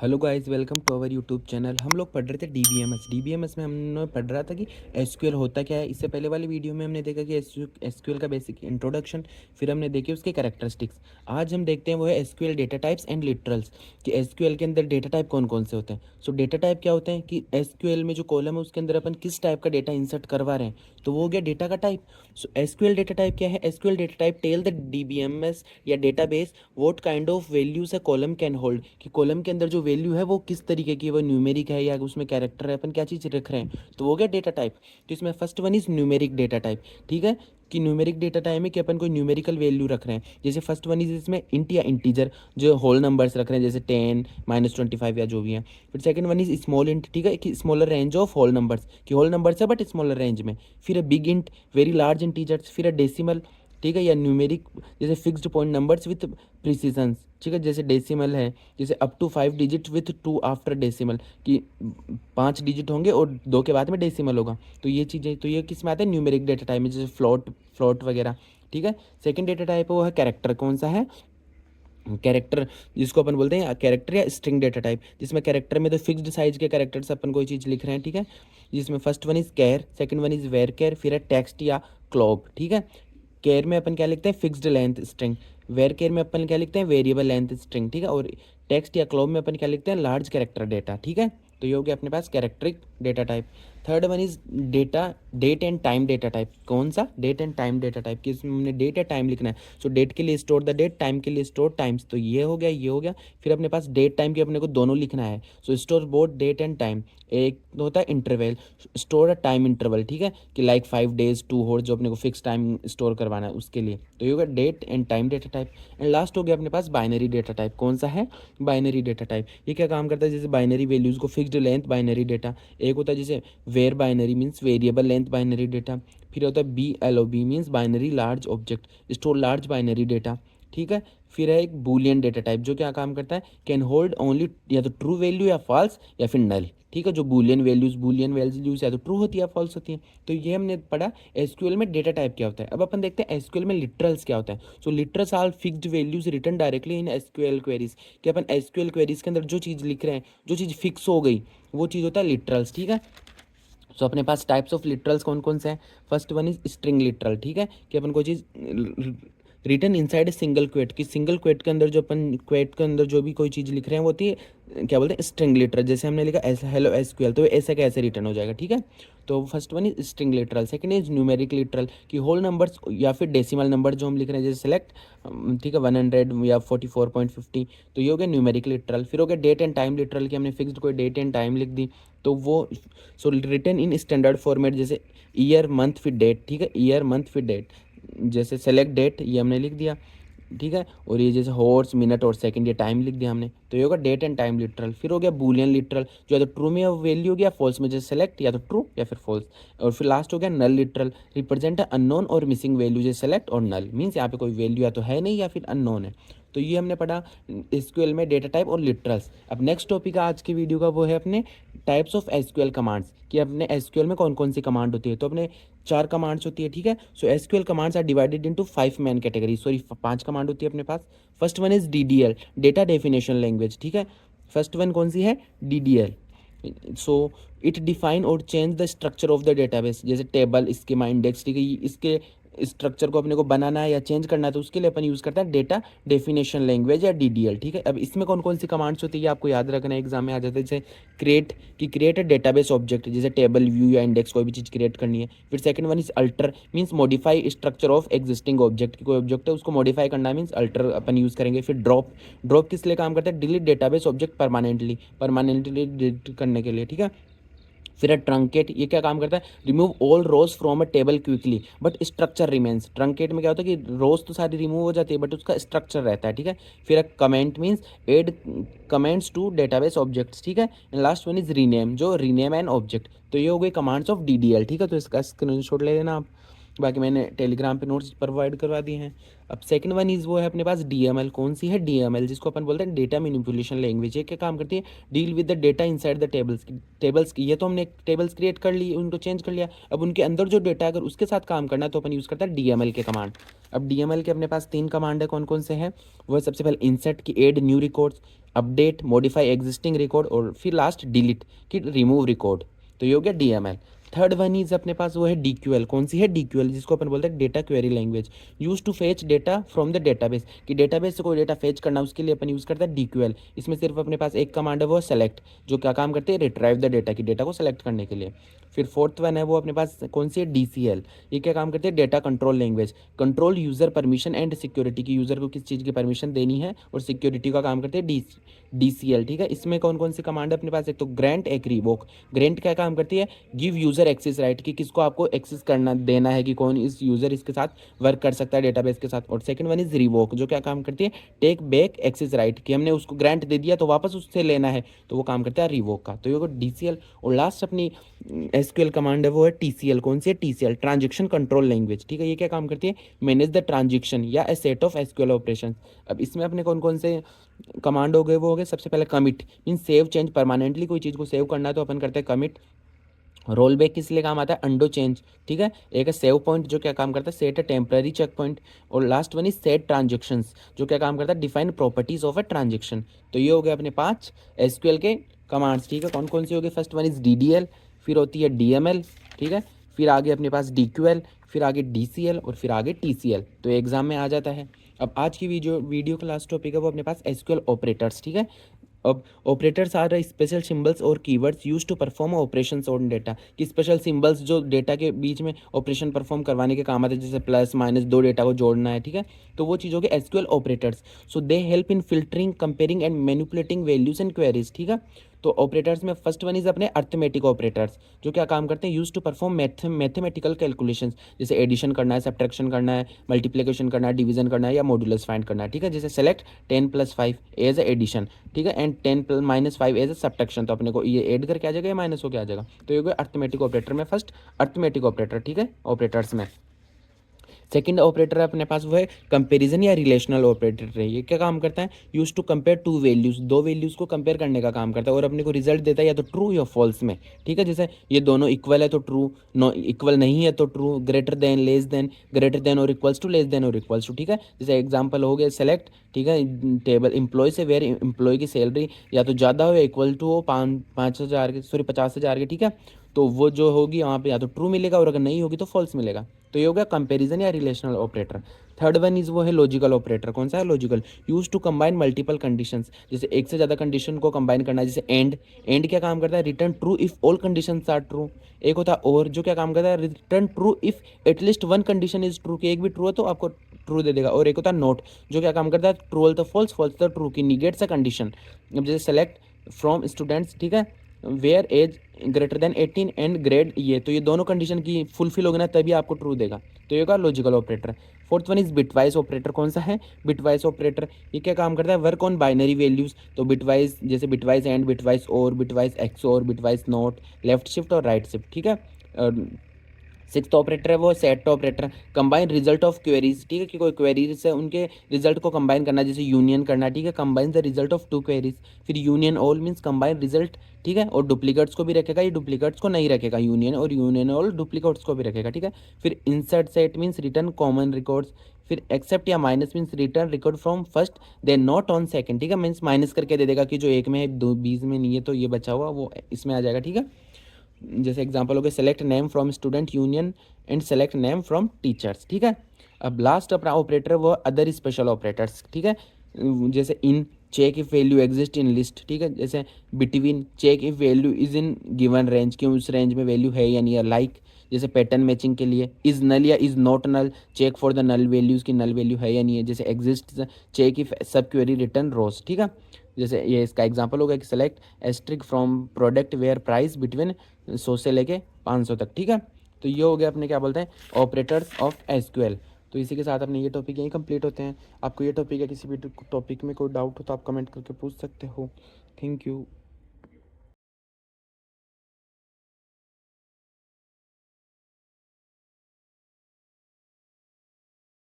Hello guys, welcome to our YouTube channel. हम लोग पढ़ रहे थे डीबीएमएस में हमने पढ़ रहा था कि एसक्यूएल होता क्या है। इससे पहले वाली वीडियो में हमने देखा कि एसक्यूएल का बेसिक इंट्रोडक्शन, फिर हमने देखे उसके कैरेक्टरिस्टिक्स। आज हम देखते हैं वो है SQL data types and literals, कि एसक्यूएल के अंदर डेटा टाइप कौन कौन से होते हैं। सो डेटा टाइप क्या होते हैं कि एसक्यूएल में जो कॉलम है उसके अंदर अपन किस टाइप का डेटा इंसर्ट करवा रहे हैं, तो वो हो गया डेटा का type. So SQL data type क्या है? SQL data type tell the DBMS या database what kind of values a column can hold, कि कॉलम के अंदर जो वैल्यू है वो किस तरीके की है, वो न्यूमेरिक है या उसमें कैरेक्टर है, अपन क्या चीज़ रख रहे हैं, तो वो हो गया डेटा टाइप। तो इसमें first one is numeric data type. ठीक है, कि न्यूमेरिक डेटा टाइप में कि अपन कोई न्यूमेरिकल वैल्यू रख रहे हैं। जैसे फर्स्ट वन इज इसमें इंट या इंटीजर, जो होल नंबर्स रख रहे हैं, जैसे 10 -25 या जो भी है। फिर second one is small int, ठीक है, कि smaller range of whole numbers, कि होल नंबर्स है बट स्मॉलर रेंज में। फिर big int, very large integers. फिर डेसिमल, ठीक है, या न्यूमेरिक, जैसे fixed point numbers with precision, ठीक है, जैसे डेसिमल है, जैसे up to 5 digit with 2 after decimal, कि 5 डिजिट होंगे और 2 के बाद में डेसिमल होगा। तो ये चीज़ें, तो ये किस में आता है? न्यूमेरिक डेटा टाइप में, जैसे फ्लोट फ्लोट वगैरह। ठीक है, सेकंड डेटा टाइप है वो है कैरेक्टर। कौन सा है? कैरेक्टर, जिसको अपन बोलते हैं कैरेक्टर या स्ट्रिंग डेटा टाइप, जिसमें कैरेक्टर में तो फिक्स्ड साइज के कैरेक्टर्स अपन कोई चीज़ लिख रहे हैं। ठीक है, जिसमें first one is char, second one is varchar, char है टेक्स्ट या क्लॉब। ठीक है, केयर में अपन क्या लिखते हैं? Fixed length string. Varchar में अपन क्या लिखते हैं? Variable length string. ठीक है, और टेक्स्ट या क्लोब में अपन क्या लिखते हैं? Large character data. ठीक है, तो ये हो गया अपने पास कैरेक्टरिक data type. Third one is data date and time data type. कौन सा? Date and time data type, कि इसमें हमने डेट या टाइम लिखना है। सो डेट के लिए स्टोर द डेट, टाइम के लिए स्टोर टाइम्स। तो ये हो गया, ये हो गया। फिर अपने पास डेट टाइम के अपने को दोनों लिखना है। So store both date and time. एक तो होता है interval, store a time interval. ठीक है, कि लाइक 5 days 2 hours, जो अपने को फिक्स टाइम स्टोर करवाना है उसके लिए। तो ये होगा date and time data type. And last हो गया अपने पास बाइनरी डेटा टाइप। कौन सा है? Binary data type. ये क्या काम करता है? जैसे बाइनरी वैल्यूज़ को फिक्स्ड लेंथ बाइनरी डेटा, एक होता है जैसे varbinary means variable length binary data. फिर होता है BLOB means binary large object, store large binary data. ठीक है, फिर है एक बूलियन डेटा टाइप, जो क्या काम करता है? कैन होल्ड ओनली या तो ट्रू वैल्यू या फॉल्स या फिर नल। ठीक है, जो बूलियन वैल्यूज या तो ट्रू होती है या फॉल्स होती है। तो ये हमने पढ़ा एसक्यूएल में डेटा टाइप क्या होता है। अब अपन देखते हैं एसक्यूएल में लिटरल्स क्या होता है। So literals are fixed values written directly in SQL queries, कि अपन एसक्यूएल क्वेरीज के अंदर जो चीज़ लिख रहे हैं, जो चीज़ फिक्स हो गई, वो चीज़ होता है लिटरल्स। ठीक है, सो अपने पास टाइप्स ऑफ लिटरल्स कौन कौन से हैं? First one is string literal. ठीक है, कि अपन कोई चीज़ रिटन इनसाइड ए सिंगल क्वेट, कि सिंगल क्वेट के अंदर जो अपन क्वेट के अंदर जो भी कोई चीज़ लिख रहे हैं वो होती है, क्या बोलते हैं? String literal. जैसे हमने लिखा ऐसा हेलो एसक्यूएल, तो ऐसा कैसे रिटर्न हो जाएगा? ठीक है, तो first one is string literal. Second is numeric literal, कि होल नंबर्स या फिर डेसिमल नंबर जो हम लिख रहे हैं, जैसे सेलेक्ट, ठीक है, 100 या 44.50, तो ये हो गया न्यूमेरिक लिटरल। फिर हो गया डेट एंड टाइम लिटरल, कि हमने फिक्स्ड कोई डेट एंड टाइम लिख दी, तो वो सो रिटर्न इन स्टैंडर्ड फॉर्मेट, जैसे ईयर मंथ फिर डेट। ठीक है, ईयर मंथ फिर डेट, जैसे सेलेक्ट डेट ये हमने लिख दिया। ठीक है, और ये जैसे हॉर्स मिनट और सेकंड ये टाइम लिख दिया हमने, तो ये होगा डेट एंड टाइम लिटरल। फिर हो गया बूलियन लिटरल, जो या तो ट्रू में वैल्यू हो गया, फॉल्स में, जैसे सेलेक्ट या तो ट्रू या फिर फॉल्स। और फिर लास्ट हो गया नल लिटरल, रिप्रेजेंट अननोन और मिसिंग वैल्यू, जैसे सेलेक्ट और नल मीन्स यहाँ पे कोई वैल्यू या तो है नहीं या फिर अननोन है। तो ये हमने पढ़ा एसक्यूएल में डेटा टाइप और लिटरल्स। अब नेक्स्ट टॉपिक आज की वीडियो का वो है अपने टाइप्स ऑफ एसक्यूएल कमांड्स, कि अपने एसक्यूएल में कौन कौन सी कमांड होती है। तो अपने 4 कमांड्स होती है। ठीक है, so SQL commands are divided into 5 main category, sorry 5 command होती है अपने पास। First one is DDL, data definition language. ठीक है, फर्स्ट वन कौन सी है? DDL। सो इट डिफाइन और change the structure of the database, जैसे टेबल, स्कीमा, इंडेक्स। ठीक है, इसके स्ट्रक्चर को अपने को बनाना है या चेंज करना है, तो उसके लिए अपन यूज़ करते हैं डेटा डेफिनेशन लैंग्वेज या DDL। ठीक है, अब इसमें कौन कौन सी कमांड्स होती है आपको याद रखना है, एग्जाम में आ जाता है। जैसे क्रिएट, कि क्रिएट अ डेटाबेस ऑब्जेक्ट, जैसे टेबल, व्यू या इंडेक्स, कोई भी चीज़ क्रिएट करनी है। फिर second one is alter, means modify structure of existing object, की कोई ऑब्जेक्ट है उसको मॉडिफाई करना मीन्स अल्टर अपन यूज़ करेंगे। फिर ड्रॉप, ड्रॉप किस लिए काम करता है? Delete database object permanently delete करने के लिए। ठीक है, फिर है ट्रंकेट, ये क्या काम करता है? Remove all rows from a table quickly but structure remains. Truncate में क्या होता है कि रोज तो सारी रिमूव हो जाती है बट उसका स्ट्रक्चर रहता है। ठीक है, फिर है comment, means add comments to database objects. ठीक है, and last one is rename, जो रीनेम एन ऑब्जेक्ट। तो ये हो गई कमांड्स ऑफ DDL। ठीक है, तो इसका स्क्रीनशॉट ले लेना आप। बाकी मैंने टेलीग्राम पे नोट्स प्रोवाइड करवा दिए हैं। अब सेकंड वन इज़ वो है अपने पास DML। कौन सी है DML, जिसको अपन बोलते हैं डेटा मैनिपुलेशन लैंग्वेज। ये क्या काम करती है, deal with the data inside the tables की। ये तो हमने टेबल्स क्रिएट कर ली, उनको चेंज कर लिया, अब उनके अंदर जो डेटा अगर उसके साथ काम करना है तो अपन यूज़ करता है DML के कमांड। अब DML के अपने पास 3 कमांड है, कौन कौन से हैं, वो सबसे पहले इंसर्ट की add new records, update modify existing record, और फिर लास्ट डिलीट की रिमूव रिकॉर्ड। तो ये हो गया DML। थर्ड वन इज अपने पास वो है DQL। कौन सी है DQL, जिसको अपन बोलते हैं data query language, use to fetch data from the database. कि डेटाबेस से कोई डेटा फेच करना, उसके लिए अपन यूज करते हैं DQL। इसमें सिर्फ अपने पास एक कमांड है, वो सेलेक्ट, जो क्या काम करते हैं, रिट्राइव द डेटा, की डेटा को सेलेक्ट करने के लिए। फिर फोर्थ वन है वो अपने पास कौन सी है, DCL। ये क्या काम करते हैं, data control language, control user permission and security, की यूजर को किस चीज़ की परमिशन देनी है और सिक्योरिटी का काम करते हैं DCL। ठीक है, इसमें कौन कौन सी कमांड है अपने पास, एक तो ग्रांट, एक रिवोक। ग्रांट क्या काम करती है, गिव यूजर एक्सेस राइट, कि किसको आपको एक्सेस करना देना है, कि कौन इस यूजर इसके साथ वर्क कर सकता है डेटाबेस के साथ। और सेकंड वन इज रिवोक, जो क्या काम करती है, टेक बैक एक्सेस राइट, कि हमने उसको ग्रांट दे दिया तो वापस उससे लेना है, तो वो काम करता है रिवोक का। तो ये DCL। और लास्ट अपनी SQL कमांड है वो है TCL। कौन सी है, TCL, ट्रांजेक्शन कंट्रोल लैंग्वेज। ठीक है, ये क्या काम करती है, मैनेज द ट्रांजेक्शन या ए सेट ऑफ SQL ऑपरेशन। अब इसमें अपने कौन कौन से कमांड हो गए, वो हो गए सबसे पहले commit, mean save change permanently, कोई चीज़ को सेव करना है तो अपन करते हैं कमिट। रोल बैक किस लिए काम आता है, अंडो चेंज। ठीक है, एक है सेव पॉइंट, जो क्या काम करता है, set a temporary check point. और last one is set transactions, जो क्या काम करता है, define properties of a transaction. तो ये हो गए अपने 5 SQL के कमांड्स। ठीक है, कौन कौन सी होगी, फर्स्ट वन इज DDL, फिर होती है DML। ठीक है, फिर आगे अपने पास DQL, फिर आगे DCL, और फिर आगे TCL। तो एग्जाम में आ जाता है। अब आज की वीडियो का लास्ट टॉपिक है वो अपने पास SQL ऑपरेटर्स। ठीक है, अब ऑपरेटर्स आर स्पेशल सिंबल्स और keywords use to perform operations on data. कि स्पेशल सिंबल्स जो डेटा के बीच में ऑपरेशन परफॉर्म करवाने के काम आते हैं, जैसे प्लस माइनस, दो डेटा को जोड़ना है। ठीक है, तो वो चीज़ होगी SQL operators. So they help in filtering, comparing and manipulating values and queries. ठीक है, तो ऑपरेटर्स में फर्स्ट वन इज अपने अर्थमेटिक ऑपरेटर्स, जो क्या काम करते हैं, use to perform mathematical calculations, जैसे एडिशन करना है, सब्ट्रैक्शन करना है, मल्टीप्लिकेशन करना है, डिवीजन करना है, या मॉड्यूलस फाइंड करना है। ठीक है, जैसे सेलेक्ट 10 + 5 एज ए एडिशन। ठीक है, एंड 10 - 5 एज ए सब्ट्रैक्शन, तो अपने को ये ऐड करके आ जाएगा या माइनस होकर आ जाएगा। तो ये अर्थमेटिक ऑपरेटर में फर्स्ट अर्थमेटिक ऑपरेटर। ठीक है, ऑपरेटर्स में सेकंड ऑपरेटर है अपने पास वो है कंपैरिजन या रिलेशनल ऑपरेटर है। ये क्या काम करता है, use to compare two values, दो वैल्यूज को कंपेयर करने का काम करता है, और अपने को रिजल्ट देता है या तो ट्रू या फॉल्स में। ठीक है, जैसे ये दोनों इक्वल है तो ट्रू, नो इक्वल नहीं है तो true, greater than, less than, greater than और इक्वल्स टू, लेस देन और इक्वल्स टू। ठीक है, जैसे एग्जाम्पल हो गया सेलेक्ट। ठीक है, टेबल एम्प्लॉय से वेयर एम्प्लॉय की सैलरी या तो ज़्यादा हो या इक्वल टू हो 5,000 की, सॉरी 50,000 की। ठीक है, तो वो जो होगी वहाँ पे या तो ट्रू मिलेगा, और अगर नहीं होगी तो फॉल्स मिलेगा। तो ये हो गया कंपैरिजन या relational operator. Third one is वो है लॉजिकल ऑपरेटर। कौन सा है, logical, use to combine multiple conditions, जैसे एक से ज़्यादा कंडीशन को कंबाइन करना है, जैसे एंड। एंड क्या काम करता है, return true if all conditions are true. एक होता है और, जो क्या काम करता है, return true if at least one condition is true, कि एक भी ट्रू है तो आपको ट्रू दे देगा। और एक होता है नोट, जो क्या काम करता है, ट्रू तो फॉल्स, फॉल्स तो ट्रू, की निगेट्स अ कंडीशन। अब जैसे सेलेक्ट फ्रॉम स्टूडेंट्स, ठीक है, where age greater than 18 and grade ये, तो ये दोनों कंडीशन की फुलफिल होगी ना तभी आपको ट्रू देगा। तो ये होगा logical operator. Fourth one is bitwise operator. कौन सा है, बिटवाइज ऑपरेटर। ये क्या काम करता है, वर्क ऑन बाइनरी वैल्यूज। तो बिटवाइज, जैसे बिटवाइज एंड, बिटवाइज और, bitwise XOR, bitwise not, left shift और राइट शिफ्ट। ठीक है, सिक्स्थ ऑपरेटर है वो set operator, combine result of queries. ठीक है, कि कोई क्वेरीज है उनके रिजल्ट को कंबाइन करना, जैसे यूनियन करना। ठीक है, combine the result of 2 queries. फिर union all means combine result. ठीक है, और डुप्लीकेट्स को भी रखेगा, ये डुप्लीकेट्स को नहीं रखेगा, यूनियन और यूनियन ऑल डुप्लीकेट्स को भी रखेगा। ठीक है, फिर intersect means return common records. फिर एक्सेप्ट या minus means return record from first then not on second. ठीक है, मीन्स माइनस करके दे देगा कि जो एक में है, दो 20 में नहीं है, तो ये बचा हुआ वो इसमें आ जाएगा। ठीक है, जैसे एग्जांपल हो गया select name from student union and select name from teachers. ठीक है, अब लास्ट अपना ऑपरेटर वो अदर स्पेशल ऑपरेटर्स। ठीक है, जैसे in check if value exist in list. ठीक है, जैसे between check if value is in given range, क्यों उस रेंज में वैल्यू है या नहीं है। लाइक जैसे पैटर्न मैचिंग के लिए इज नल या is not null, check for the null values की नल वैल्यू है या नहीं है। जैसे exist check if subquery return rows. ठीक है, जैसे ये इसका एग्जांपल हो गया कि select asterisk from product where price between 100 से लेके 500 तक। ठीक है, तो ये हो गया अपने क्या बोलते हैं ऑपरेटर्स ऑफ SQL। तो इसी के साथ अपने ये टॉपिक यहीं कंप्लीट होते हैं। आपको ये टॉपिक या किसी भी टॉपिक में कोई डाउट हो तो आप कमेंट करके पूछ सकते हो। Thank you.